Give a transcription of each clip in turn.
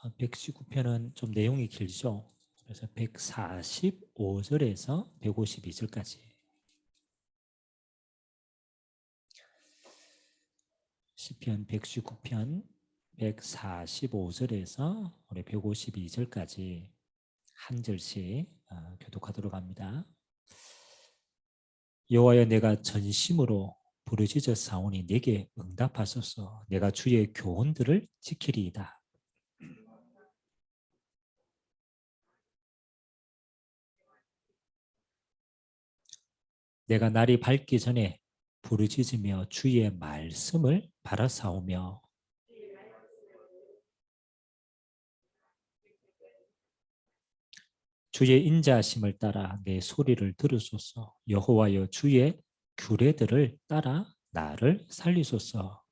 119편은 좀 내용이 길죠. 그래서 145절에서 152절까지. 시편 119편 145절에서 우리 152절까지 한 절씩 교독하도록 합니다. 여호와여, 내가 전심으로 부르짖어 사오니 내게 응답하소서. 내가 주의 교훈들을 지키리이다. 내가 날이 밝기 전에 부르짖으며 주의 말씀을 바라사오며 주의 인자하심을 따라 내 소리를 들으소서. 여호와여, 주의 규례들을 따라 나를 살리소서.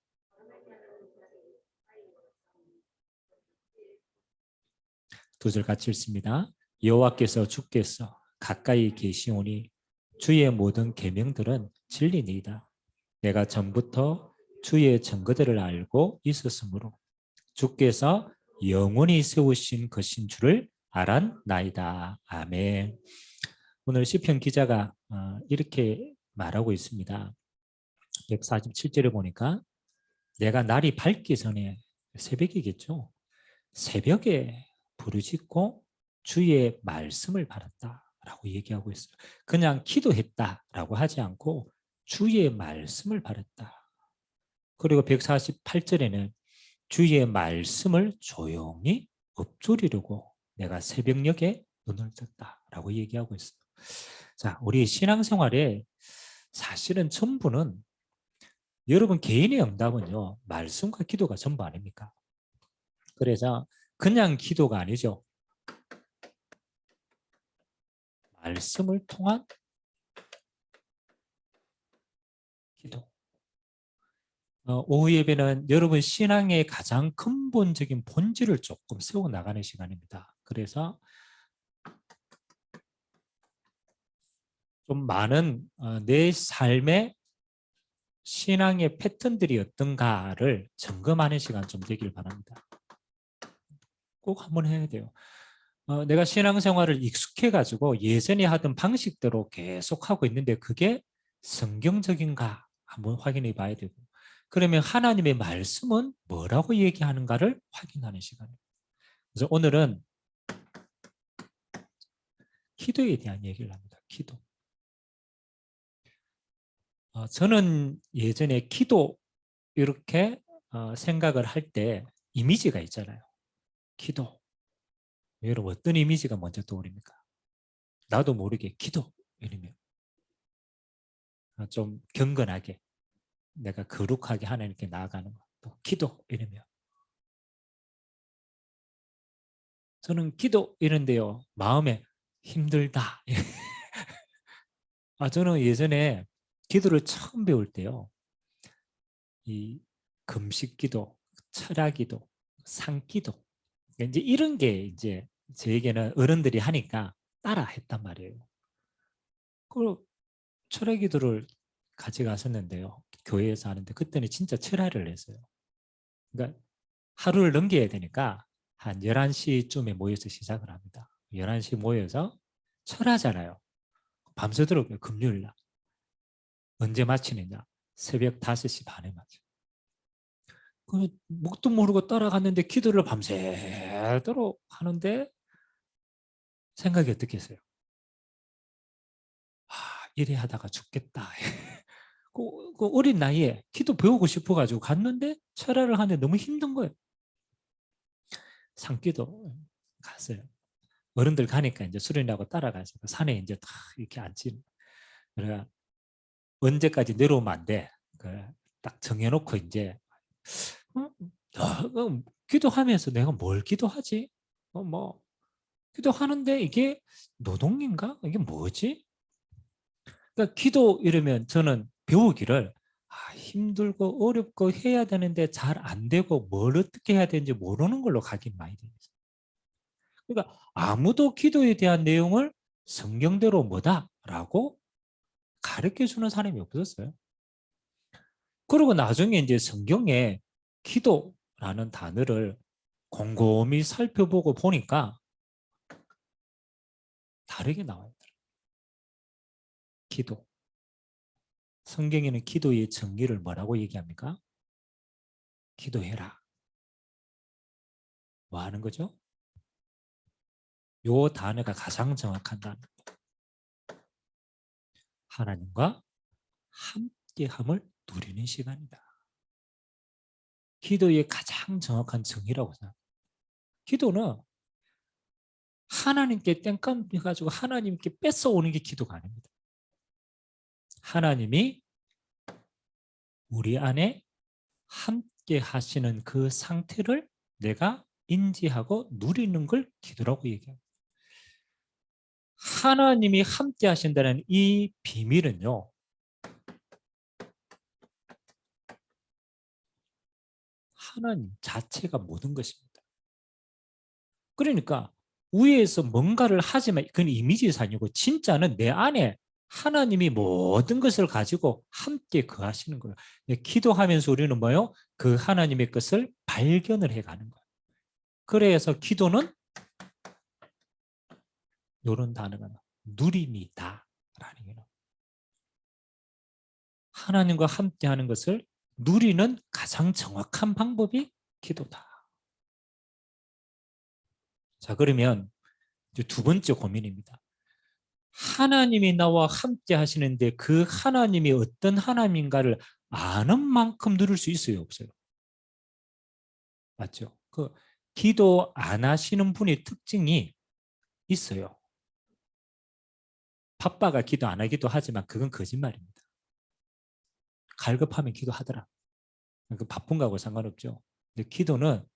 두 절 같이 읽습니다. 여호와께서 주께서 가까이 계시오니 주의 모든 계명들은 진리니이다. 내가 전부터 주의 증거들을 알고 있었으므로 주께서 영원히 세우신 것인 줄을 알았나이다. 아멘. 오늘 시편 기자가 이렇게 말하고 있습니다. 147절에 보니까 내가 날이 밝기 전에, 새벽이겠죠. 새벽에 부르짖고 주의 말씀을 바랐다라고 얘기하고 있어요. 그냥 기도했다라고 하지 않고 주의 말씀을 바랐다. 그리고 148절에는 주의 말씀을 조용히 읊조리려고 내가 새벽녘에 눈을 떴다라고 얘기하고 있어요. 자, 우리 신앙생활에 사실은 전부는, 여러분 개인의 응답은요, 말씀과 기도가 전부 아닙니까? 그래서 그냥 기도가 아니죠. 말씀을 통한 기도. 오후 예배는 여러분 신앙의 가장 근본적인 본질을 조금 세워 나가는 시간입니다. 그래서 좀 많은 내 삶의 신앙의 패턴들이 어떤가를 점검하는 시간 좀 되길 바랍니다. 꼭 한번 해야 돼요. 내가 신앙생활을 익숙해가지고 예전에 하던 방식대로 계속 하고 있는데 그게 성경적인가 한번 확인해 봐야 되고, 그러면 하나님의 말씀은 뭐라고 얘기하는가를 확인하는 시간이에요. 그래서 오늘은 기도에 대한 얘기를 합니다. 기도. 저는 예전에 기도 이렇게 생각을 할 때 이미지가 있잖아요. 기도. 여러분 어떤 이미지가 먼저 떠오릅니까? 나도 모르게 기도 이러면 좀 경건하게, 내가 거룩하게 하나님께 나아가는 거. 또 기도 이러면 저는 기도 이런데요, 마음에 힘들다. 저는 예전에 기도를 처음 배울 때요, 이 금식기도, 철야기도, 상기도, 이제 이런 게 이제 저에게는 어른들이 하니까 따라 했단 말이에요. 그리고 철야기도를 같이 갔었는데요, 교회에서 하는데 그때는 진짜 철야를 했어요. 그러니까 하루를 넘겨야 되니까 한 11시쯤에 모여서 시작을 합니다. 11시 모여서 철하잖아요. 밤새도록 금요일 날. 언제 마치느냐? 새벽 5시 반에 마쳐. 목도 모르고 따라갔는데 기도를 밤새도록 하는데 생각이 어떻겠어요? 이래 하다가 죽겠다. 그 어린 나이에 기도 배우고 싶어가지고 갔는데 철야를 하는데 너무 힘든 거예요. 산기도 갔어요. 어른들 가니까 이제 수련하고 따라가서 그 산에 이제 다 이렇게 앉지. 그래가 언제까지 내려오면 안 돼. 딱 정해놓고 이제 기도하면서 내가 뭘 기도하지? 뭐 기도하는데 이게 노동인가? 이게 뭐지? 그러니까 기도 이러면 저는 배우기를 힘들고 어렵고 해야 되는데 잘 안 되고 뭘 어떻게 해야 되는지 모르는 걸로 가긴 많이 돼요. 그러니까 아무도 기도에 대한 내용을 성경대로 뭐다라고 가르쳐 주는 사람이 없었어요. 그리고 나중에 이제 성경에 기도라는 단어를 곰곰이 살펴보고 보니까 다르게 나와요. 기도. 성경에는 기도의 정의를 뭐라고 얘기합니까? 기도해라. 뭐 하는 거죠? 요 단어가 가장 정확한 단어. 하나님과 함께함을 누리는 시간이다. 기도의 가장 정확한 정의라고 생각합니다. 기도는 하나님께 땡깡 해가지고 하나님께 뺏어오는 게 기도가 아닙니다. 하나님이 우리 안에 함께 하시는 그 상태를 내가 인지하고 누리는 걸 기도라고 얘기합니다. 하나님이 함께 하신다는 이 비밀은요, 하나님 자체가 모든 것입니다. 그러니까 위에서 뭔가를 하지만 그건 이미지상이고 진짜는 내 안에 하나님이 모든 것을 가지고 함께 거하시는 거예요. 기도하면서 우리는 뭐요? 그 하나님의 것을 발견을 해가는 거예요. 그래서 기도는 이런 단어가 누림이다 라는 거예요. 하나님과 함께하는 것을 누리는 가장 정확한 방법이 기도다. 자, 그러면 이제 두 번째 고민입니다. 하나님이 나와 함께 하시는데 그 하나님이 어떤 하나님인가를 아는 만큼 누릴 수 있어요, 없어요? 맞죠? 그 기도 안 하시는 분의 특징이 있어요. 바빠가 기도 안 하기도 하지만 그건 거짓말입니다. 갈급하면 기도하더라. 그 바쁜 거하고 상관없죠. 근데 기도는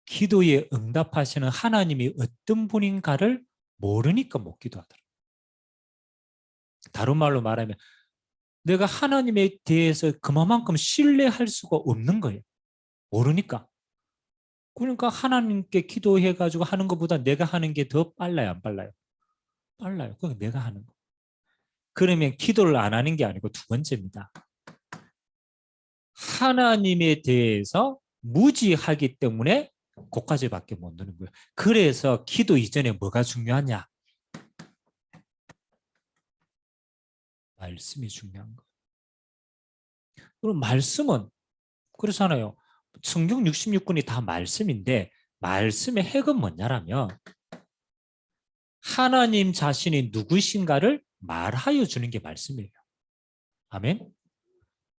기도에 응답하시는 하나님이 어떤 분인가를 모르니까 못 기도하더라. 다른 말로 말하면 내가 하나님에 대해서 그만큼 신뢰할 수가 없는 거예요. 모르니까. 그러니까 하나님께 기도해가지고 하는 것보다 내가 하는 게 더 빨라요, 안 빨라요? 빨라요. 그건 내가 하는 거. 그러면 기도를 안 하는 게 아니고 두 번째입니다. 하나님에 대해서 무지하기 때문에 그까지밖에 못 누는 거예요. 그래서 기도 이전에 뭐가 중요하냐? 말씀이 중요한 거예요. 그럼 말씀은 그렇잖아요. 성경 66권이 다 말씀인데 말씀의 핵은 뭐냐라면 하나님 자신이 누구신가를 말하여 주는 게 말씀이에요. 아멘.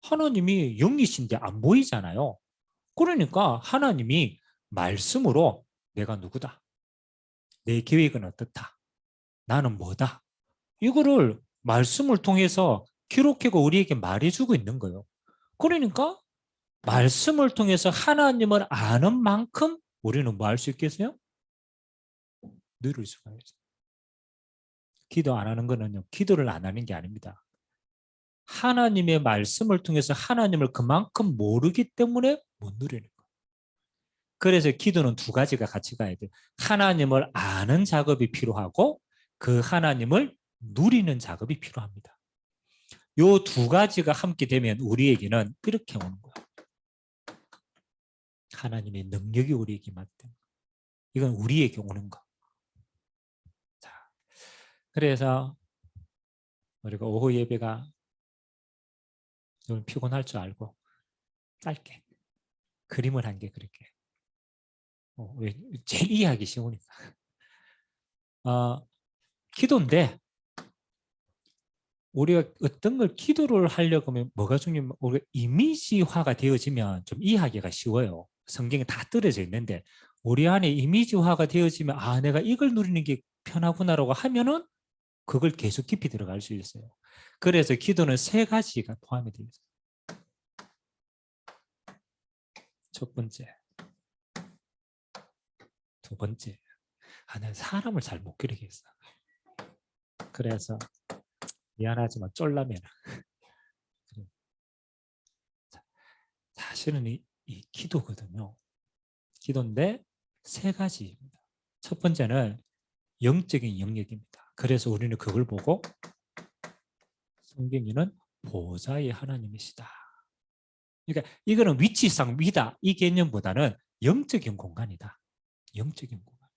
하나님이 영이신데 안 보이잖아요. 그러니까 하나님이 말씀으로 내가 누구다. 내 계획은 어떻다. 나는 뭐다. 이거를 말씀을 통해서 기록하고 우리에게 말해주고 있는 거예요. 그러니까 말씀을 통해서 하나님을 아는 만큼 우리는 뭐 할 수 있겠어요? 누릴 수가 있어요. 기도 안 하는 거는요, 기도를 안 하는 게 아닙니다. 하나님의 말씀을 통해서 하나님을 그만큼 모르기 때문에 못 누리는 거예요. 그래서 기도는 두 가지가 같이 가야 돼요. 하나님을 아는 작업이 필요하고 그 하나님을 누리는 작업이 필요합니다. 이 두 가지가 함께 되면 우리에게는 이렇게 오는 거예요. 하나님의 능력이 우리에게 맞대. 이건 우리에게 오는 거. 자, 그래서 우리가 오후 예배가 좀 피곤할 줄 알고 짧게 그림을 한 게 그렇게. 왜 제일 이해하기 쉬우니까. 기도인데 우리가 어떤 걸 기도를 하려고 하면 뭐가 중요하면 우리가 이미지화가 되어지면 좀 이해하기가 쉬워요. 성경에 다 떨어져 있는데 우리 안에 이미지화가 되어지면 아 내가 이걸 누리는 게 편하구나라고 하면은 그걸 계속 깊이 들어갈 수 있어요. 그래서 기도는 세 가지가 포함이 되어 있어요. 첫 번째, 두 번째. 내가 사람을 잘 못 기르겠어. 그래서 미안하지만 쫄라면 사실은 이 기도거든요. 기도인데 세 가지입니다. 첫 번째는 영적인 영역입니다. 그래서 우리는 그걸 보고 성경에는 보좌의 하나님이시다. 그러니까 이거는 위치상 위다 이 개념보다는 영적인 공간이다. 영적인 공간.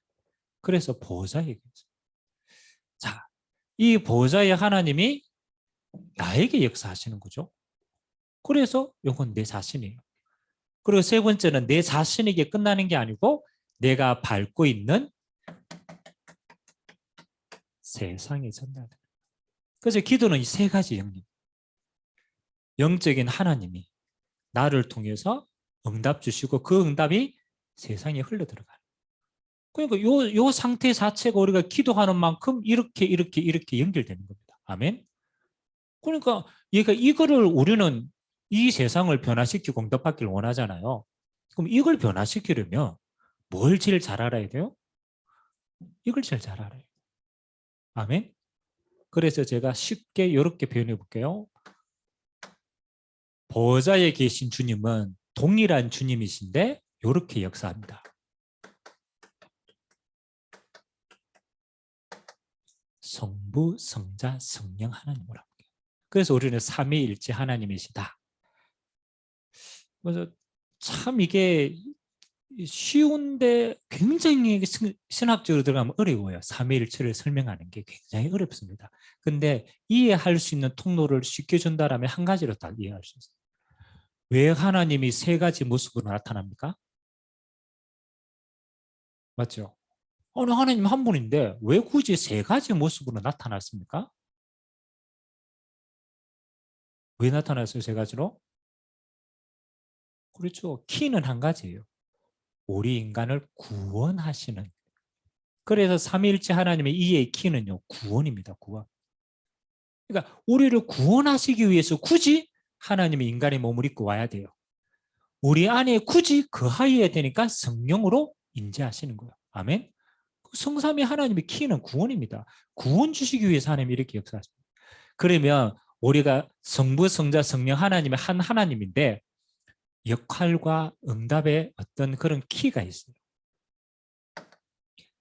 그래서 보호자에게. 자, 이 보호자의 하나님이 나에게 역사하시는 거죠. 그래서 이건 내 자신이에요. 그리고 세 번째는 내 자신에게 끝나는 게 아니고 내가 밟고 있는 세상에 전달되는. 그래서 기도는 이 세 가지 영역. 영적인 하나님이 나를 통해서 응답 주시고 그 응답이 세상에 흘러들어가요. 그러니까 요 상태 자체가 우리가 기도하는 만큼 이렇게 연결되는 겁니다. 아멘. 그러니까 얘가 이거를 우리는 이 세상을 변화시키고 응답받기를 원하잖아요. 그럼 이걸 변화시키려면 뭘 제일 잘 알아야 돼요? 이걸 제일 잘 알아요. 아멘. 그래서 제가 쉽게 이렇게 표현해 볼게요. 보좌에 계신 주님은 동일한 주님이신데 이렇게 역사합니다. 성부, 성자, 성령 하나님으로 합니다. 그래서 우리는 삼위일체 하나님이시다. 그래서 참 이게 쉬운데 굉장히 신학적으로 들어가면 어려워요. 삼위일체를 설명하는 게 굉장히 어렵습니다. 근데 이해할 수 있는 통로를 쉽게 준다라면 한 가지로 다 이해할 수 있어요. 왜 하나님이 세 가지 모습으로 나타납니까? 맞죠? 어느 하나님 한 분인데 왜 굳이 세 가지 모습으로 나타났습니까? 왜 나타났어요, 세 가지로? 그렇죠. 키는 한 가지예요. 우리 인간을 구원하시는. 그래서 삼위일체 하나님의 이의 키는요, 구원입니다. 구원. 그러니까 우리를 구원하시기 위해서 굳이 하나님이 인간의 몸을 입고 와야 돼요. 우리 안에 굳이 거하여야 되니까 성령으로 인재하시는 거예요. 아멘. 성삼위 하나님의 키는 구원입니다. 구원 주시기 위해서 하나님이 이렇게 역사하십니다. 그러면 우리가 성부, 성자, 성령 하나님의 한 하나님인데 역할과 응답의 어떤 그런 키가 있어요.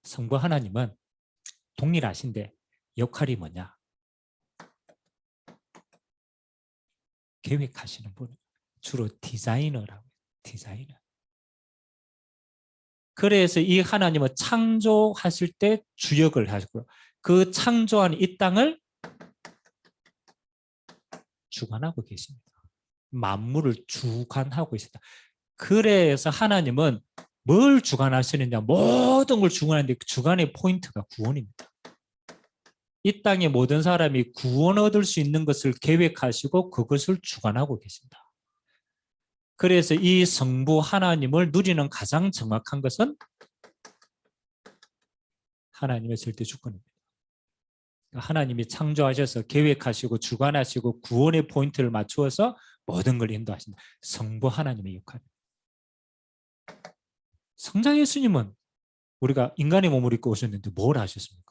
성부 하나님은 동일하신데 역할이 뭐냐? 계획하시는 분. 주로 디자이너라고 해요. 디자이너. 그래서 이 하나님은 창조하실 때 주역을 하시고요. 그 창조한 이 땅을 주관하고 계십니다. 만물을 주관하고 있습니다. 그래서 하나님은 뭘 주관하시느냐? 모든 걸 주관하는데 주관의 포인트가 구원입니다. 이 땅의 모든 사람이 구원 얻을 수 있는 것을 계획하시고 그것을 주관하고 계신다. 그래서 이 성부 하나님을 누리는 가장 정확한 것은 하나님의 절대 주권입니다. 하나님이 창조하셔서 계획하시고 주관하시고 구원의 포인트를 맞추어서 모든 걸 인도하신다. 성부 하나님의 역할입니다. 성자 예수님은 우리가 인간의 몸을 입고 오셨는데 뭘 하셨습니까?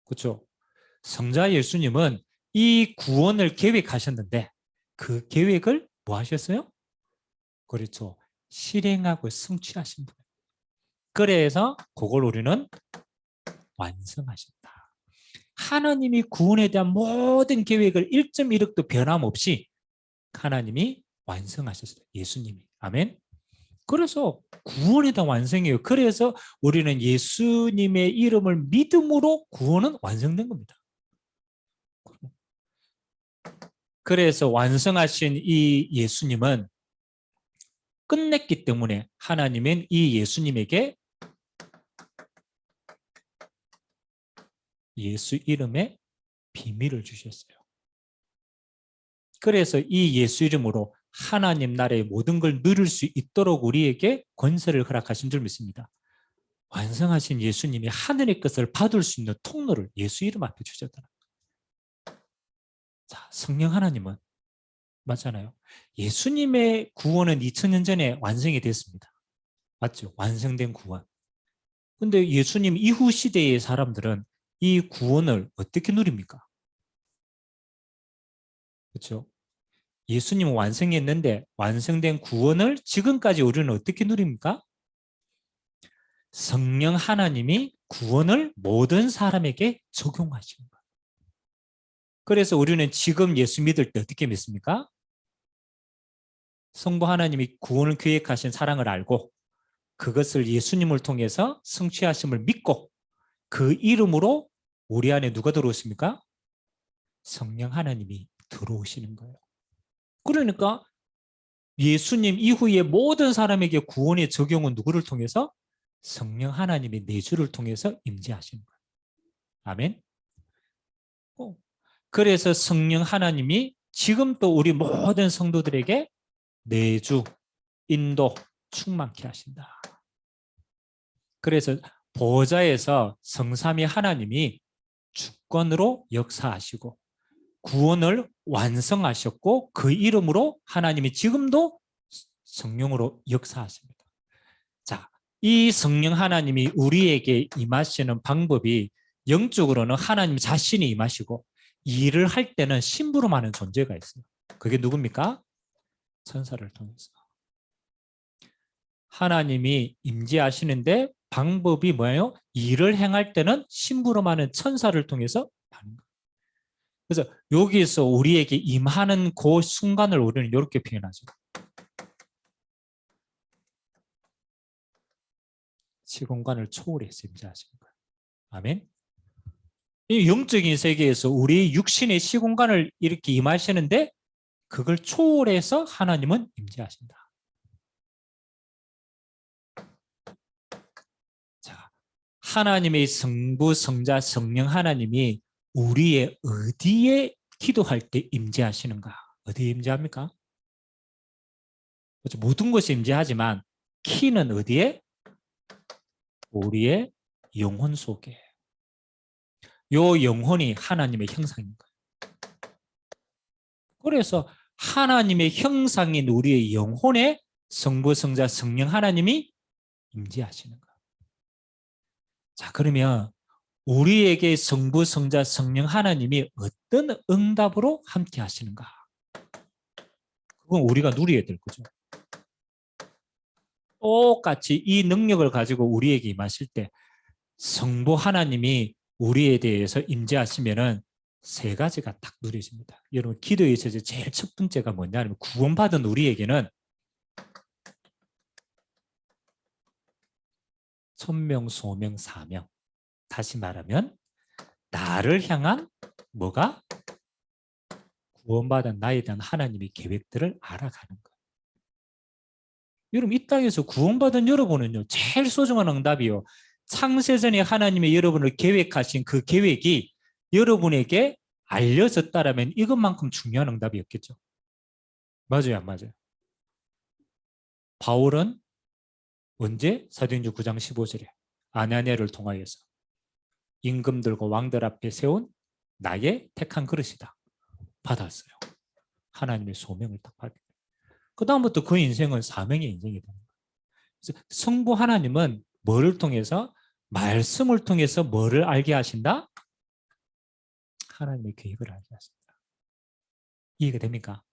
그렇죠? 성자 예수님은 이 구원을 계획하셨는데 그 계획을 뭐 하셨어요? 그렇죠. 실행하고 성취하신 분. 그래서 그걸 우리는 완성하셨다. 하나님이 구원에 대한 모든 계획을 1.1획도 변함없이 하나님이 완성하셨어요. 예수님이. 아멘. 그래서 구원에 대한 완성이에요. 그래서 우리는 예수님의 이름을 믿음으로 구원은 완성된 겁니다. 그래서 완성하신 이 예수님은 끝냈기 때문에 하나님은 이 예수님에게 예수 이름의 비밀을 주셨어요. 그래서 이 예수 이름으로 하나님 나라의 모든 걸 누릴 수 있도록 우리에게 권세를 허락하신 줄 믿습니다. 완성하신 예수님이 하늘의 것을 받을 수 있는 통로를 예수 이름 앞에 주셨다. 자, 성령 하나님은 맞잖아요. 예수님의 구원은 2000년 전에 완성이 됐습니다. 맞죠? 완성된 구원. 근데 예수님 이후 시대의 사람들은 이 구원을 어떻게 누립니까? 그렇죠? 예수님은 완성했는데 완성된 구원을 지금까지 우리는 어떻게 누립니까? 성령 하나님이 구원을 모든 사람에게 적용하시는 거예요. 그래서 우리는 지금 예수 믿을 때 어떻게 믿습니까? 성부 하나님이 구원을 계획하신 사랑을 알고 그것을 예수님을 통해서 성취하심을 믿고 그 이름으로 우리 안에 누가 들어오십니까? 성령 하나님이 들어오시는 거예요. 그러니까 예수님 이후에 모든 사람에게 구원의 적용은 누구를 통해서? 성령 하나님의 내주를 통해서 임재하시는 거예요. 아멘. 그래서 성령 하나님이 지금 또 우리 모든 성도들에게 내주, 인도, 충만케 하신다. 그래서 보좌에서 성삼위 하나님이 주권으로 역사하시고 구원을 완성하셨고 그 이름으로 하나님이 지금도 성령으로 역사하십니다. 자, 이 성령 하나님이 우리에게 임하시는 방법이 영적으로는 하나님 자신이 임하시고 일을 할 때는 심부름하는 존재가 있어요. 그게 누굽니까? 천사를 통해서. 하나님이 임재하시는데 방법이 뭐예요? 일을 행할 때는 심부름하는 천사를 통해서 하는 거예요. 그래서 여기서 우리에게 임하는 그 순간을 우리는 이렇게 표현하죠. 시공간을 초월해서 임재하시는 거예요. 아멘. 이 영적인 세계에서 우리 육신의 시공간을 이렇게 임하시는데 그걸 초월해서 하나님은 임재하신다. 자, 하나님의 성부, 성자, 성령 하나님이 우리의 어디에 기도할 때 임재하시는가? 어디에 임재합니까? 그렇죠? 모든 것이 임재하지만 키는 어디에? 우리의 영혼 속에. 요 영혼이 하나님의 형상인 거예요. 그래서 하나님의 형상인 우리의 영혼에 성부, 성자, 성령 하나님이 임재하시는 거예요. 자, 그러면 우리에게 성부, 성자, 성령 하나님이 어떤 응답으로 함께 하시는가? 그건 우리가 누려야 될 거죠. 똑같이 이 능력을 가지고 우리에게 임하실 때 성부 하나님이 우리에 대해서 임재하시면은 세 가지가 딱 누려집니다. 여러분, 기도에 있어서 제일 첫 번째가 뭐냐면 구원받은 우리에게는 천명, 소명, 사명. 다시 말하면 나를 향한 뭐가? 구원받은 나에 대한 하나님의 계획들을 알아가는 거예요. 여러분, 이 땅에서 구원받은 여러분은요, 제일 소중한 응답이요. 창세전에 하나님이 여러분을 계획하신 그 계획이 여러분에게 알려졌다라면 이것만큼 중요한 응답이었겠죠. 맞아요, 안 맞아요? 바울은 언제? 사도행전 9장 15절에 아나니아를 통하여서 임금들과 왕들 앞에 세운 나의 택한 그릇이다. 받았어요. 하나님의 소명을 딱 받게 돼요. 그 다음부터 그 인생은 사명의 인생이 되는 거예요. 그래서 성부 하나님은 뭐를 통해서? 말씀을 통해서 뭐를 알게 하신다? 하나님의 계획을 알게 하신다. 이해가 됩니까?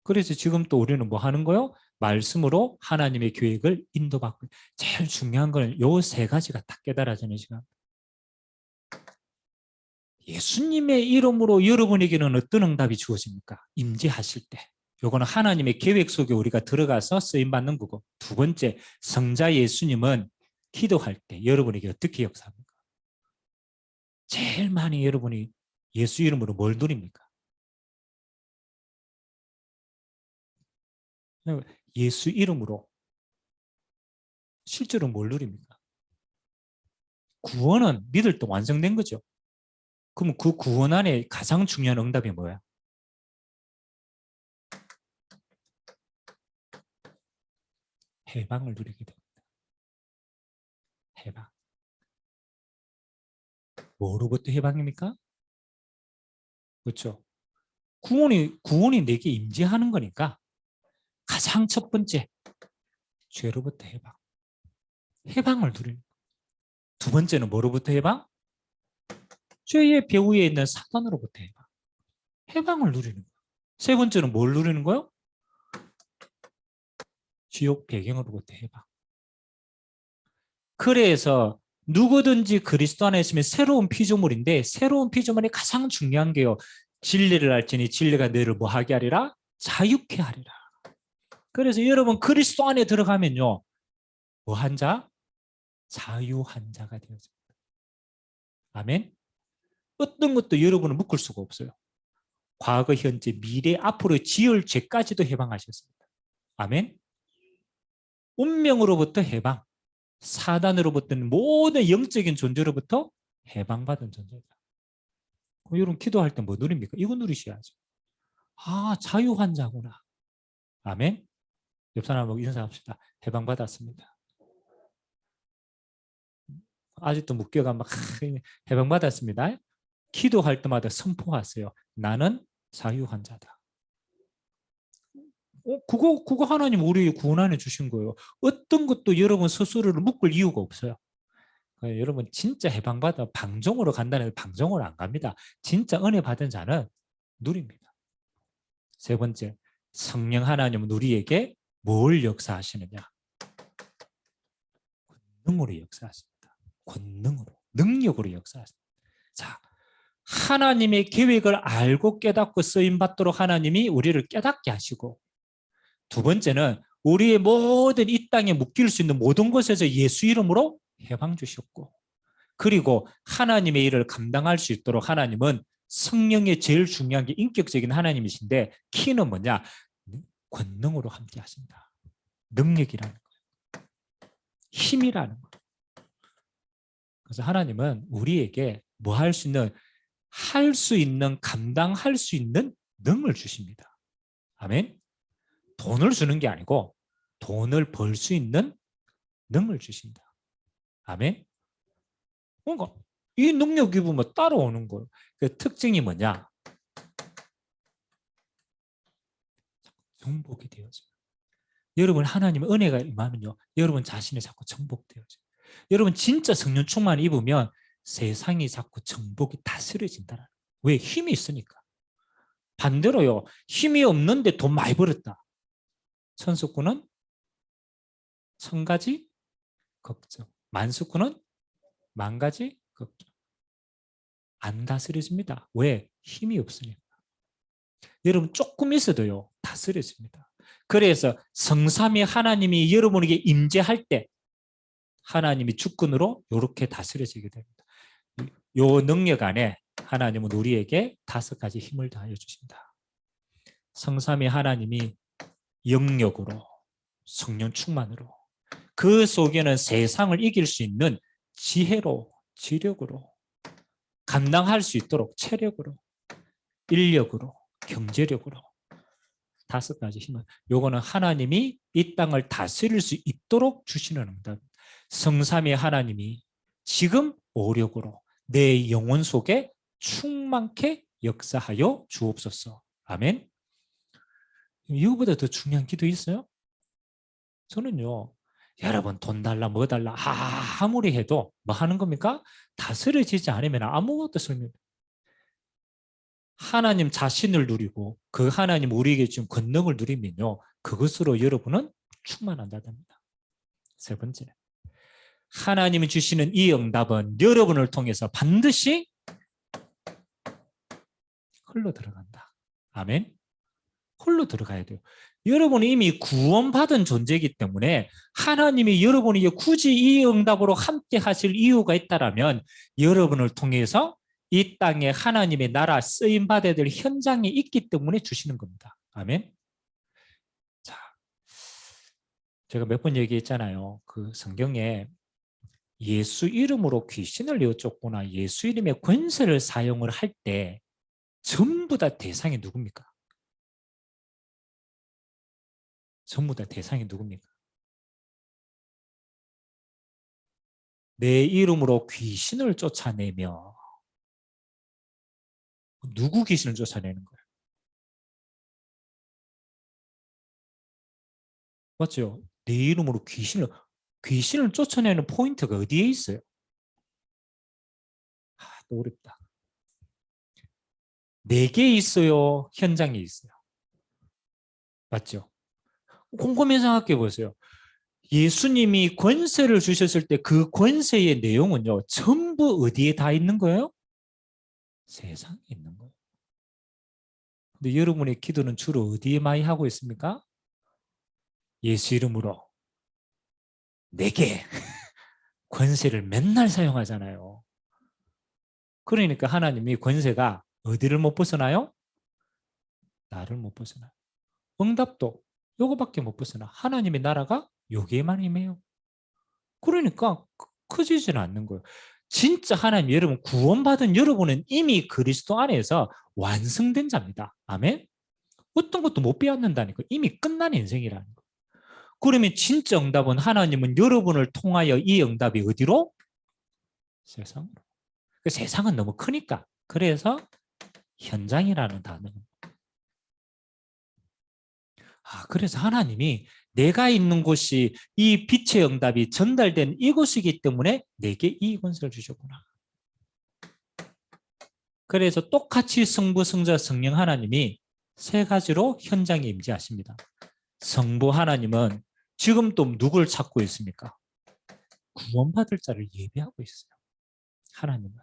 그래서 지금 또 우리는 뭐 하는 거요? 말씀으로 하나님의 계획을 인도받고. 제일 중요한 거는 요 세 가지가 딱 깨달아지는 시간. 예수님의 이름으로 여러분에게는 어떤 응답이 주어집니까? 임재하실 때. 요거는 하나님의 계획 속에 우리가 들어가서 쓰임받는 거고. 두 번째, 성자 예수님은 기도할 때 여러분에게 어떻게 역사합니까? 제일 많이 여러분이 예수 이름으로 뭘 누립니까? 예수 이름으로 실제로 뭘 누립니까? 구원은 믿을 때 완성된 거죠. 그럼 그 구원 안에 가장 중요한 응답이 뭐야? 해방을 누리게 됩니다. 해방. 뭐로부터 해방입니까? 그렇죠. 구원이 내게 임재하는 거니까 가장 첫 번째, 죄로부터 해방. 해방을 누리는 거예요. 두 번째는 뭐로부터 해방? 죄의 배후에 있는 사단으로부터 해방. 해방을 누리는 거예요. 세 번째는 뭘 누리는 거예요? 지옥 배경으로부터 해방. 그래서 누구든지 그리스도 안에 있으면 새로운 피조물인데 새로운 피조물이 가장 중요한 게요. 진리를 알지니 진리가 너를 뭐하게 하리라? 자유케 하리라. 그래서 여러분 그리스도 안에 들어가면요. 뭐한 자? 자유한 자가 되어집니다. 아멘. 어떤 것도 여러분을 묶을 수가 없어요. 과거, 현재, 미래, 앞으로 지을 죄까지도 해방하셨습니다. 아멘. 운명으로부터 해방, 사단으로부터는 모든 영적인 존재로부터 해방받은 존재다. 여러분 기도할 때 뭐 누립니까? 이거 누리셔야죠. 아, 자유한 자구나. 아멘. 옆 사람하고 인사합시다. 해방받았습니다. 아직도 묶여가 막 해방받았습니다. 기도할 때마다 선포하세요. 나는 자유한 자다. 그거 하나님 우리 구원안에 주신 거예요. 어떤 것도 여러분 스스로를 묶을 이유가 없어요. 여러분 진짜 해방받아 방종으로 간다는 해서 방종으로 안 갑니다. 진짜 은혜 받은 자는 누립니다. 세 번째, 성령 하나님은 우리에게 뭘 역사하시느냐? 권능으로 역사하십니다. 권능으로, 능력으로 역사하십니다. 자, 하나님의 계획을 알고 깨닫고 쓰임받도록 하나님이 우리를 깨닫게 하시고, 두 번째는 우리의 모든 이 땅에 묶일 수 있는 모든 것에서 예수 이름으로 해방 주셨고, 그리고 하나님의 일을 감당할 수 있도록 하나님은 성령의 제일 중요한 게 인격적인 하나님이신데 키는 뭐냐? 권능으로 함께 하신다. 능력이라는 거예요. 힘이라는 거예요. 그래서 하나님은 우리에게 뭐 할 수 있는, 할 수 있는, 감당할 수 있는 능을 주십니다. 아멘. 돈을 주는 게 아니고 돈을 벌 수 있는 능을 주신다. 아멘. 그러니까 이 능력이 보면 따라오는 거예요. 그 특징이 뭐냐? 정복이 되어져요. 여러분 하나님의 은혜가 임하면요, 여러분 자신이 자꾸 정복되어져요. 여러분 진짜 성령 충만 입으면 세상이 자꾸 정복이 다스려진다는. 왜? 힘이 있으니까. 반대로요, 힘이 없는데 돈 많이 벌었다. 천수꾼은 1000가지 걱정, 만수꾼은 10,000가지 걱정. 안 다스려집니다. 왜? 힘이 없으니까. 여러분 조금 있어도요 다스려집니다. 그래서 성삼위 하나님이 여러분에게 임재할 때 하나님이 주권으로 이렇게 다스려지게 됩니다. 이 능력 안에 하나님은 우리에게 5가지 힘을 더하여 주신다. 성삼위 하나님이 영력으로, 성령 충만으로, 그 속에는 세상을 이길 수 있는 지혜로, 지력으로, 감당할 수 있도록 체력으로, 인력으로, 경제력으로 5가지 힘을, 요거는 하나님이 이 땅을 다스릴 수 있도록 주시는 응답입니다. 성삼위 하나님이 지금 오력으로 내 영혼 속에 충만케 역사하여 주옵소서. 아멘. 이거보다 더 중요한 기도 있어요? 저는요, 여러분 돈 달라 뭐 달라 아무리 해도 뭐 하는 겁니까? 다스려지지 않으면 아무것도 소용없어요. 하나님 자신을 누리고 그 하나님 우리에게 준 권능을 누리면요, 그것으로 여러분은 충만한다답니다. 세 번째, 하나님이 주시는 이 응답은 여러분을 통해서 반드시 흘러 들어간다. 아멘. 흘러 들어가야 돼요. 여러분은 이미 구원받은 존재이기 때문에 하나님이 여러분에게 굳이 이 응답으로 함께 하실 이유가 있다면 여러분을 통해서 이 땅에 하나님의 나라 쓰임받아야 될 현장에 있기 때문에 주시는 겁니다. 아멘. 자, 제가 몇 번 얘기했잖아요. 그 성경에 예수 이름으로 귀신을 내쫓거나 예수 이름의 권세를 사용을 할 때 전부 다 대상이 누굽니까? 전부 다 대상이 누굽니까? 내 이름으로 귀신을 쫓아내며, 누구 귀신을 쫓아내는 거예요? 맞죠? 내 이름으로 귀신을 쫓아내는 포인트가 어디에 있어요? 또 어렵다. 내게 있어요? 현장에 있어요? 맞죠? 곰곰이 생각해 보세요. 예수님이 권세를 주셨을 때 그 권세의 내용은요, 전부 어디에 다 있는 거예요? 세상에 있는 거예요. 근데 여러분의 기도는 주로 어디에 많이 하고 있습니까? 예수 이름으로 내게 권세를 맨날 사용하잖아요. 그러니까 하나님이 권세가 어디를 못 벗어나요? 나를 못 벗어나요. 응답도 요거밖에 못 벗어나. 하나님의 나라가 여기에만 임해요. 그러니까 커지지는 않는 거예요. 진짜 하나님, 여러분 구원받은 여러분은 이미 그리스도 안에서 완성된 자입니다. 아멘. 어떤 것도 못 빼앗는다니까. 이미 끝난 인생이라는 거예요. 그러면 진짜 응답은 하나님은 여러분을 통하여 이 응답이 어디로? 세상으로. 그 세상은 너무 크니까. 그래서 현장이라는 단어는. 그래서 하나님이 내가 있는 곳이 이 빛의 응답이 전달된 이곳이기 때문에 내게 이 권세를 주셨구나. 그래서 똑같이 성부, 성자, 성령 하나님이 세 가지로 현장에 임재하십니다. 성부 하나님은 지금 또 누굴 찾고 있습니까? 구원받을 자를 예비하고 있어요. 하나님은.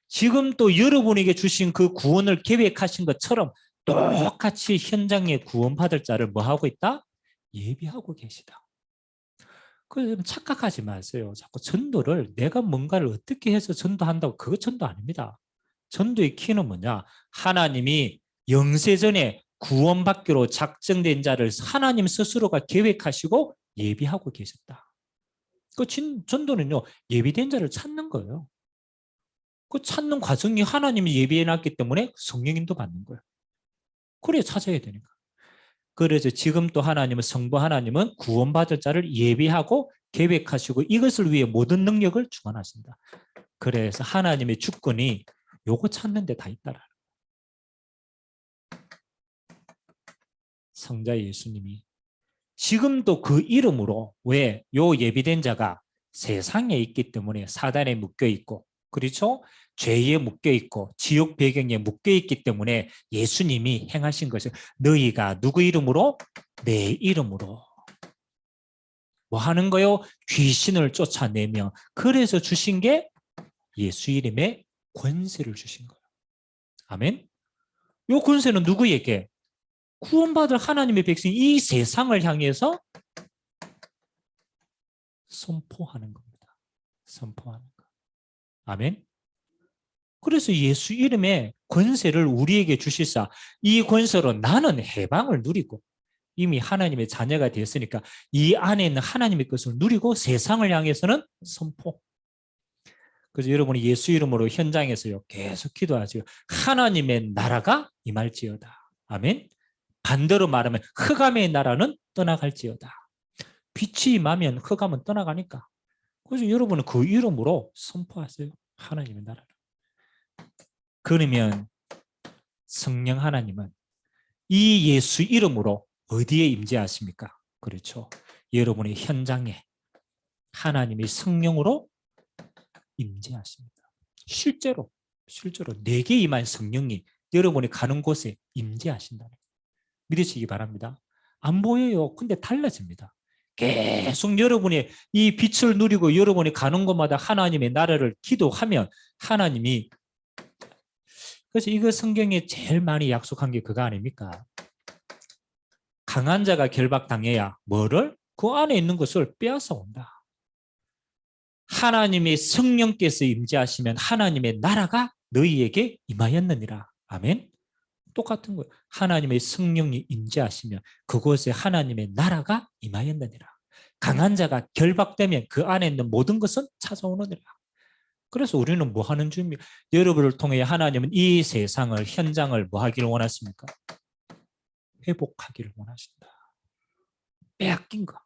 지금 또 여러분에게 주신 그 구원을 계획하신 것처럼 똑같이 현장에 구원받을 자를 뭐 하고 있다? 예비하고 계시다. 그래서 착각하지 마세요. 자꾸 전도를 내가 뭔가를 어떻게 해서 전도한다고 그거 전도 아닙니다. 전도의 키는 뭐냐? 하나님이 영세전에 구원받기로 작정된 자를 하나님 스스로가 계획하시고 예비하고 계셨다. 그 전도는요, 예비된 자를 찾는 거예요. 그 찾는 과정이 하나님이 예비해놨기 때문에 성령님도 받는 거예요. 그래 찾아야 되니까. 그래서 지금 또 하나님은 성부 하나님은 구원받을 자를 예비하고 계획하시고 이것을 위해 모든 능력을 주관하신다. 그래서 하나님의 주권이 요거 찾는 데 다 있다라. 성자 예수님이 지금도 그 이름으로 왜 요 예비된 자가 세상에 있기 때문에 사단에 묶여 있고 그렇죠? 죄에 묶여 있고 지옥 배경에 묶여 있기 때문에 예수님이 행하신 것은 너희가 누구 이름으로? 내 이름으로. 뭐 하는 거요? 귀신을 쫓아내며 그래서 주신 게 예수 이름의 권세를 주신 거예요. 아멘. 요 권세는 누구에게? 구원받을 하나님의 백성 이 세상을 향해서 선포하는 겁니다. 선포하는 거. 아멘. 그래서 예수 이름의 권세를 우리에게 주시사 이 권세로 나는 해방을 누리고 이미 하나님의 자녀가 되었으니까 이 안에 있는 하나님의 것을 누리고 세상을 향해서는 선포. 그래서 여러분이 예수 이름으로 현장에서요 계속 기도하세요. 하나님의 나라가 임할지어다. 아멘. 반대로 말하면 흑암의 나라는 떠나갈지어다. 빛이 임하면 흑암은 떠나가니까. 그래서 여러분은 그 이름으로 선포하세요. 하나님의 나라를. 그러면 성령 하나님은 이 예수 이름으로 어디에 임재하십니까? 그렇죠. 여러분의 현장에 하나님의 성령으로 임재하십니다. 실제로 내게 임한 성령이 여러분이 가는 곳에 임재하신다는 믿으시기 바랍니다. 안 보여요. 근데 달라집니다. 계속 여러분이 이 빛을 누리고 여러분이 가는 곳마다 하나님의 나라를 기도하면 하나님이 그래서 이거 성경에 제일 많이 약속한 게 그거 아닙니까? 강한 자가 결박당해야 뭐를? 그 안에 있는 것을 빼앗아 온다. 하나님의 성령께서 임재하시면 하나님의 나라가 너희에게 임하였느니라. 아멘. 똑같은 거예요. 하나님의 성령이 임재하시면 그곳에 하나님의 나라가 임하였느니라. 강한 자가 결박되면 그 안에 있는 모든 것은 찾아오느니라. 그래서 우리는 뭐 하는 중입니까? 여러분을 통해 하나님은 이 세상을 현장을 뭐 하기를 원하십니까? 회복하기를 원하신다. 빼앗긴 거.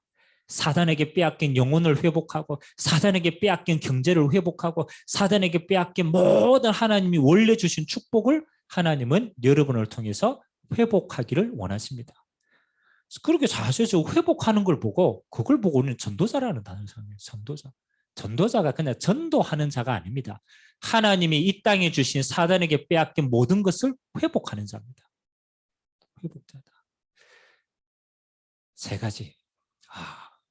사단에게 빼앗긴 영혼을 회복하고 사단에게 빼앗긴 경제를 회복하고 사단에게 빼앗긴 모든 하나님이 원래 주신 축복을 하나님은 여러분을 통해서 회복하기를 원하십니다. 그렇게 자세히 회복하는 걸 보고 그걸 보고 우리는 전도자라는 단어를 사용해요. 전도자. 전도자가 그냥 전도하는 자가 아닙니다. 하나님이 이 땅에 주신 사단에게 빼앗긴 모든 것을 회복하는 자입니다. 회복자다. 세 가지.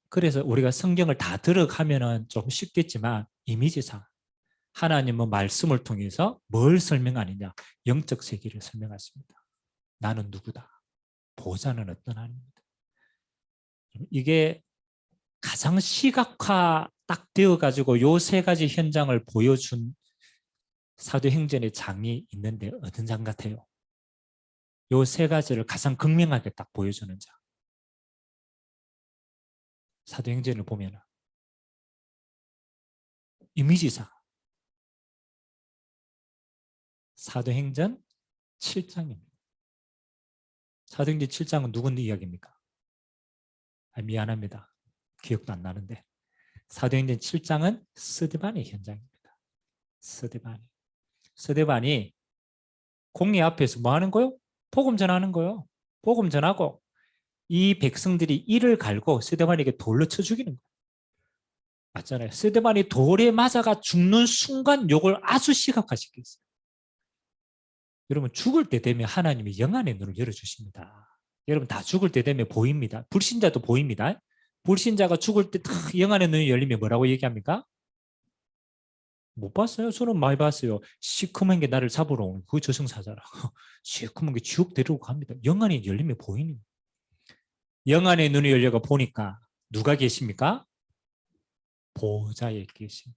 그래서 우리가 성경을 다 들어가면은 좀 쉽겠지만 이미지상 하나님은 말씀을 통해서 뭘 설명하느냐? 영적 세계를 설명하십니다. 나는 누구다? 보좌는 어떤 하나님이다. 이게 가장 시각화 딱 되어가지고 요 세 가지 현장을 보여준 사도행전의 장이 있는데 어떤 장 같아요? 요 세 가지를 가장 극명하게 딱 보여주는 장. 사도행전을 보면 이미지상 사도행전 7장입니다. 사도행전 7장은 누구 이야기입니까? 미안합니다. 기억도 안 나는데 사도행전 7장은 스데반의 현장입니다. 스데반이 공회 앞에서 뭐 하는 거요? 복음 전하는 거요. 복음 전하고 이 백성들이 이를 갈고 스데반에게 돌로 쳐 죽이는 거예요. 맞잖아요. 스데반이 돌에 맞아가 죽는 순간 요걸 아주 시각화시켰어요. 여러분 죽을 때 되면 하나님이 영안의 눈을 열어주십니다. 여러분 다 죽을 때 되면 보입니다. 불신자도 보입니다. 불신자가 죽을 때 탁 영안의 눈이 열리면 뭐라고 얘기합니까? 못 봤어요? 저는 많이 봤어요. 시커먼 게 나를 잡으러 오는 그 저승사자라. 시커먼 게 지옥 데리고 갑니다. 영안이 열리면 보이는. 영안의 눈이 열려가 보니까 누가 계십니까? 보좌에 계신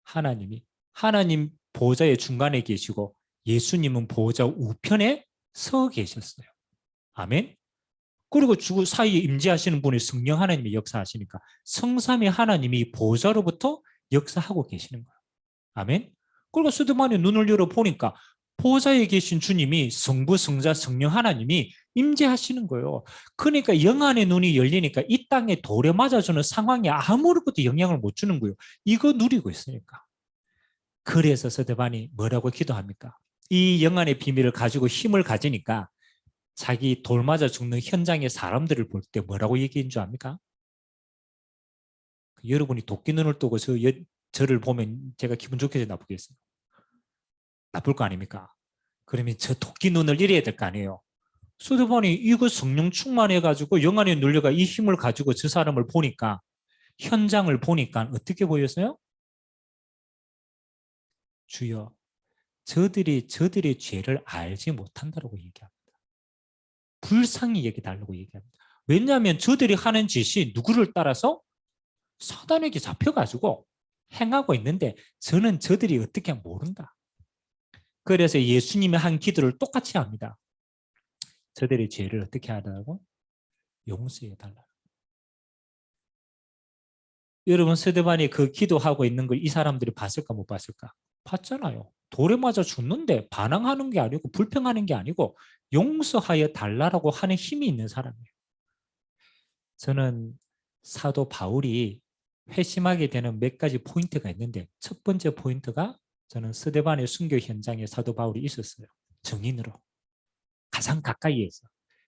하나님 보좌의 중간에 계시고 예수님은 보좌 우편에 서 계셨어요. 아멘. 그리고 주 사이에 임재하시는 분이 성령 하나님이 역사하시니까 성삼위 하나님이 보좌로부터 역사하고 계시는 거예요. 아멘. 그리고 스데반이 눈을 열어 보니까 보좌에 계신 주님이 성부, 성자, 성령 하나님이 임재하시는 거예요. 그러니까 영안의 눈이 열리니까 이 땅에 돌에 맞아주는 상황이 아무것도 영향을 못 주는 거예요. 이거 누리고 있으니까. 그래서 스데반이 뭐라고 기도합니까? 이 영안의 비밀을 가지고 힘을 가지니까 자기 돌 맞아 죽는 현장의 사람들을 볼 때 뭐라고 얘기한 줄 압니까? 여러분이 도끼 눈을 뜨고 저를 보면 제가 기분 좋겠어요, 나쁘겠어요? 나쁠 거 아닙니까? 그러면 저 도끼 눈을 잃어야 될 거 아니에요. 스데반이 이거 성령 충만해가지고 영안에 눌려가 이 힘을 가지고 저 사람을 보니까 현장을 보니까 어떻게 보였어요? 주여, 저들이 저들의 죄를 알지 못한다고 얘기합니다. 불쌍히 여기달라고 얘기합니다. 왜냐하면 저들이 하는 짓이 누구를 따라서 사단에게 잡혀가지고 행하고 있는데 저는 저들이 어떻게 모른다. 그래서 예수님이 한 기도를 똑같이 합니다. 저들의 죄를 어떻게 하라고? 용서해달라. 여러분 스데반이 그 기도하고 있는 걸 이 사람들이 봤을까 못 봤을까? 봤잖아요. 돌에 맞아 죽는데 반항하는 게 아니고 불평하는 게 아니고 용서하여 달라고 하는 힘이 있는 사람이에요. 저는 사도 바울이 회심하게 되는 몇 가지 포인트가 있는데 첫 번째 포인트가 저는 스데반의 순교 현장에 사도 바울이 있었어요. 증인으로. 가장 가까이에서.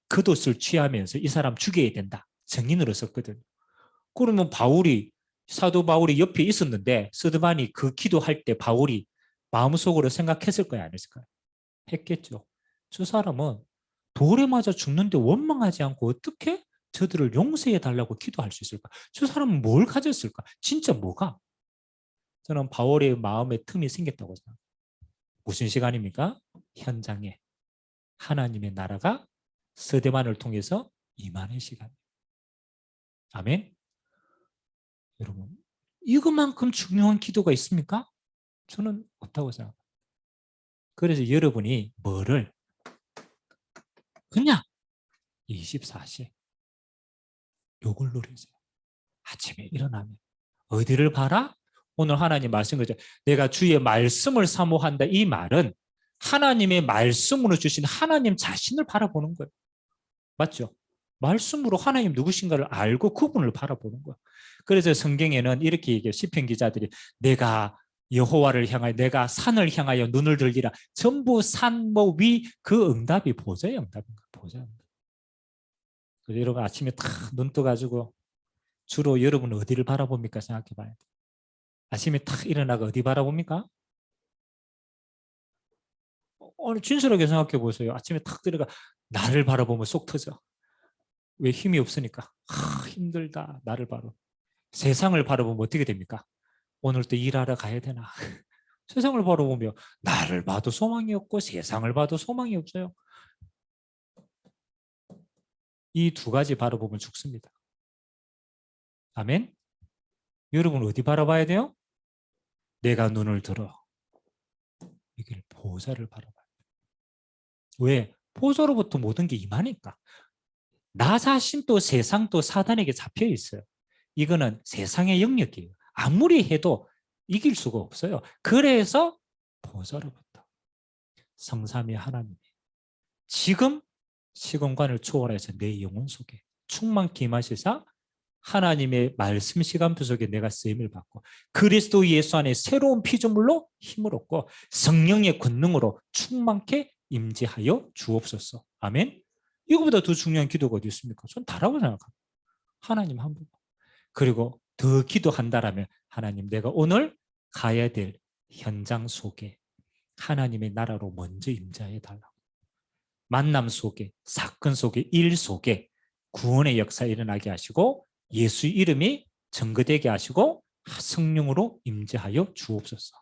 겉옷을 취하면서 이 사람 죽여야 된다. 증인으로 썼거든요. 그러면 사도 바울이 옆에 있었는데 스데반이 그 기도할 때 바울이 마음속으로 생각했을 거야, 안 했을까요? 했겠죠. 저 사람은 돌에 맞아 죽는데 원망하지 않고 어떻게 저들을 용서해 달라고 기도할 수 있을까? 저 사람은 뭘 가졌을까? 진짜 뭐가? 저는 바울의 마음에 틈이 생겼다고 생각합니다. 무슨 시간입니까? 현장에 하나님의 나라가 스데반을 통해서 임하는 시간입니다. 아멘. 여러분, 이것만큼 중요한 기도가 있습니까? 저는 없다고 생각합니다. 그래서 여러분이 뭐를 그냥 24시 요걸 누리세요. 아침에 일어나면 어디를 봐라? 오늘 하나님 말씀 거죠. 내가 주의 말씀을 사모한다. 이 말은 하나님의 말씀으로 주신 하나님 자신을 바라보는 거예요. 맞죠? 말씀으로 하나님 누구신가를 알고 그분을 바라보는 거예요. 그래서 성경에는 이렇게 얘기해요. 시편 기자들이 내가 여호와를 향하여 내가 산을 향하여 눈을 들리라. 전부 산 뭐 위 그 응답이 보좌의 응답인 거예요. 보좌의 응답. 그래서 여러분 아침에 탁 눈 떠가지고 주로 여러분은 어디를 바라봅니까? 생각해 봐야 돼요. 아침에 탁 일어나가 어디 바라봅니까? 진솔하게 생각해 보세요. 아침에 탁 들어가 나를 바라보면 속 터져. 왜 힘이 없으니까. 힘들다. 나를 바라. 세상을 바라보면 어떻게 됩니까? 오늘 또 일하러 가야 되나. 세상을 바라보면 나를 봐도 소망이 없고 세상을 봐도 소망이 없어요. 이 두 가지 바라보면 죽습니다. 아멘. 여러분 어디 바라봐야 돼요? 내가 눈을 들어 이길 보좌를 바라봐야 돼요. 왜? 보좌로부터 모든 게 임하니까. 나 자신도 세상도 사단에게 잡혀 있어요. 이거는 세상의 영역이에요. 아무리 해도 이길 수가 없어요. 그래서 보좌로부터 성삼위 하나님이 지금 시공간을 초월해서 내 영혼 속에 충만케 임하시사 하나님의 말씀 시간표 속에 내가 쓰임을 받고 그리스도 예수 안에 새로운 피조물로 힘을 얻고 성령의 권능으로 충만케 임재하여 주옵소서. 아멘. 이거보다 더 중요한 기도가 어디 있습니까? 전 다라고 생각합니다. 하나님 한 분. 그리고 더 기도한다라면 하나님 내가 오늘 가야 될 현장 속에 하나님의 나라로 먼저 임재해 달라고. 만남 속에, 사건 속에, 일 속에 구원의 역사 일어나게 하시고 예수 이름이 증거되게 하시고 성령으로 임재하여 주옵소서.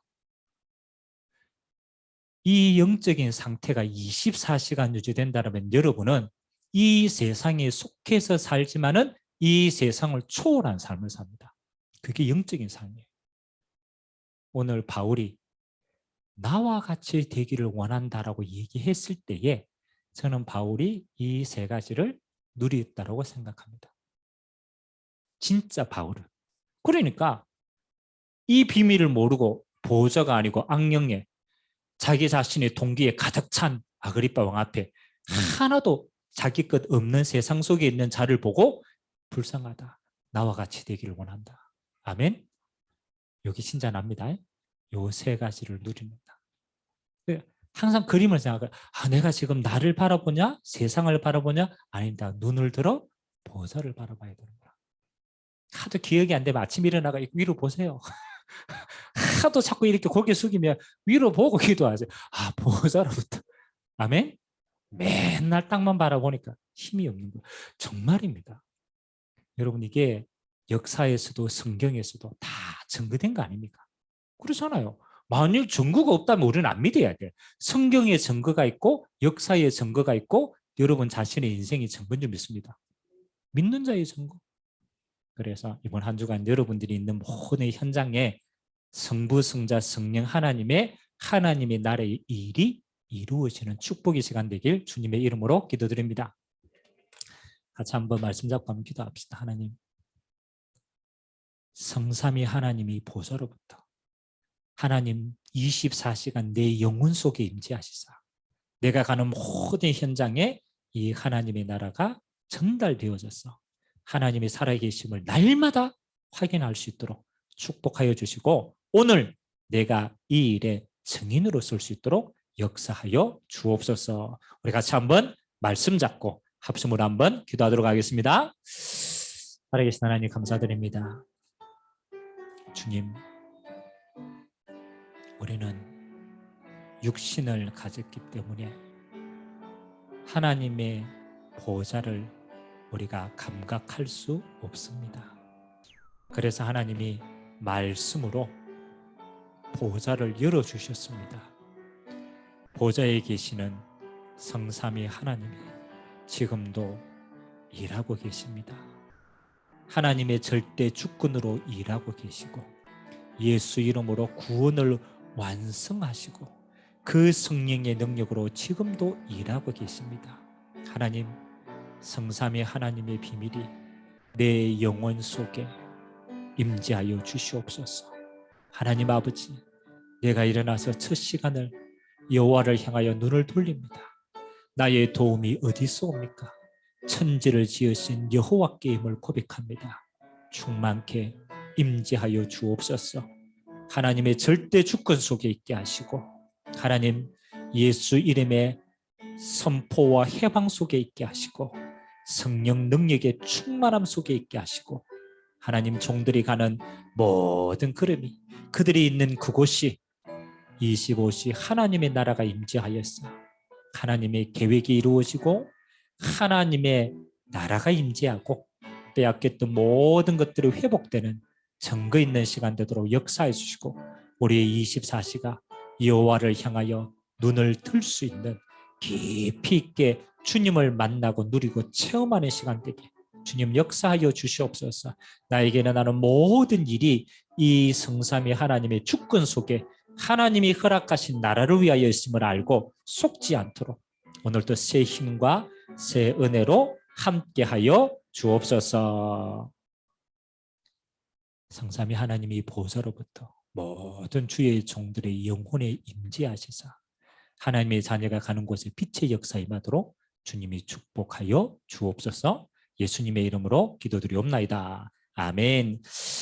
이 영적인 상태가 24시간 유지된다면 여러분은 이 세상에 속해서 살지만은 이 세상을 초월한 삶을 삽니다. 그게 영적인 삶이에요. 오늘 바울이 나와 같이 되기를 원한다라고 얘기했을 때에 저는 바울이 이 세 가지를 누렸다고 생각합니다. 진짜 바울은. 그러니까 이 비밀을 모르고 보좌가 아니고 악령에 자기 자신의 동기에 가득 찬 아그리빠 왕 앞에 하나도 자기 것 없는 세상 속에 있는 자를 보고 불쌍하다. 나와 같이 되기를 원한다. 아멘. 여기 진짜 납니다. 요 세 가지를 누립니다. 항상 그림을 생각해요. 내가 지금 나를 바라보냐? 세상을 바라보냐? 아니다. 눈을 들어 보좌를 바라봐야 되는구나. 하도 기억이 안 되면 아침 일어나가 위로 보세요. 하도 자꾸 이렇게 고개 숙이면 위로 보고 기도하세요. 보좌로부터. 아멘? 맨날 땅만 바라보니까 힘이 없는 거예요. 정말입니다. 여러분 이게 역사에서도 성경에서도 다 증거된 거 아닙니까? 그렇잖아요. 만일 증거가 없다면 우리는 안 믿어야 돼. 성경의 증거가 있고 역사의 증거가 있고 여러분 자신의 인생의 증거인 줄 믿습니다. 믿는 자의 증거. 그래서 이번 한 주간 여러분들이 있는 모든 현장에 성부, 성자, 성령 하나님의 나라의 일이 이루어지는 축복의 시간 되길 주님의 이름으로 기도드립니다. 같이 한번 말씀 잡고 한번 기도합시다. 하나님, 성삼위 하나님이 보좌로부터 하나님 24시간 내 영혼 속에 임재하시사 내가 가는 모든 현장에 이 하나님의 나라가 전달되어져서 하나님의 살아계심을 날마다 확인할 수 있도록 축복하여 주시고 오늘 내가 이 일에 증인으로 설 수 있도록 역사하여 주옵소서. 우리 같이 한번 말씀 잡고 합심으로 한번 기도하도록 하겠습니다. 살아계신 하나님 감사드립니다. 주님, 우리는 육신을 가졌기 때문에 하나님의 보좌를 우리가 감각할 수 없습니다. 그래서 하나님이 말씀으로 보좌를 열어주셨습니다. 보좌에 계시는 성삼위 하나님이 지금도 일하고 계십니다. 하나님의 절대 주권으로 일하고 계시고 예수 이름으로 구원을 완성하시고 그 성령의 능력으로 지금도 일하고 계십니다. 하나님, 성삼위 하나님의 비밀이 내 영혼 속에 임재하여 주시옵소서. 하나님 아버지, 내가 일어나서 첫 시간을 여호와를 향하여 눈을 돌립니다. 나의 도움이 어디서 옵니까? 천지를 지으신 여호와께임을 고백합니다. 충만케 임재하여 주옵소서. 하나님의 절대 주권 속에 있게 하시고 하나님 예수 이름의 선포와 해방 속에 있게 하시고 성령 능력의 충만함 속에 있게 하시고 하나님 종들이 가는 모든 걸음이 그들이 있는 그곳이 25시 하나님의 나라가 임재하였어. 하나님의 계획이 이루어지고 하나님의 나라가 임재하고 빼앗겼던 모든 것들이 회복되는 증거 있는 시간 되도록 역사해 주시고 우리의 24시가 여호와를 향하여 눈을 뜰 수 있는 깊이 있게 주님을 만나고 누리고 체험하는 시간 되게 주님 역사하여 주시옵소서. 나에게는 나는 모든 일이 이 성삼위 하나님의 주권 속에 하나님이 허락하신 나라를 위하여 있음을 알고 속지 않도록 오늘도 새 힘과 새 은혜로 함께하여 주옵소서. 성삼위 하나님이 보좌로부터 모든 주의 종들의 영혼에 임재하시사 하나님의 자녀가 가는 곳에 빛의 역사 임하도록 주님이 축복하여 주옵소서. 예수님의 이름으로 기도드리옵나이다. 아멘.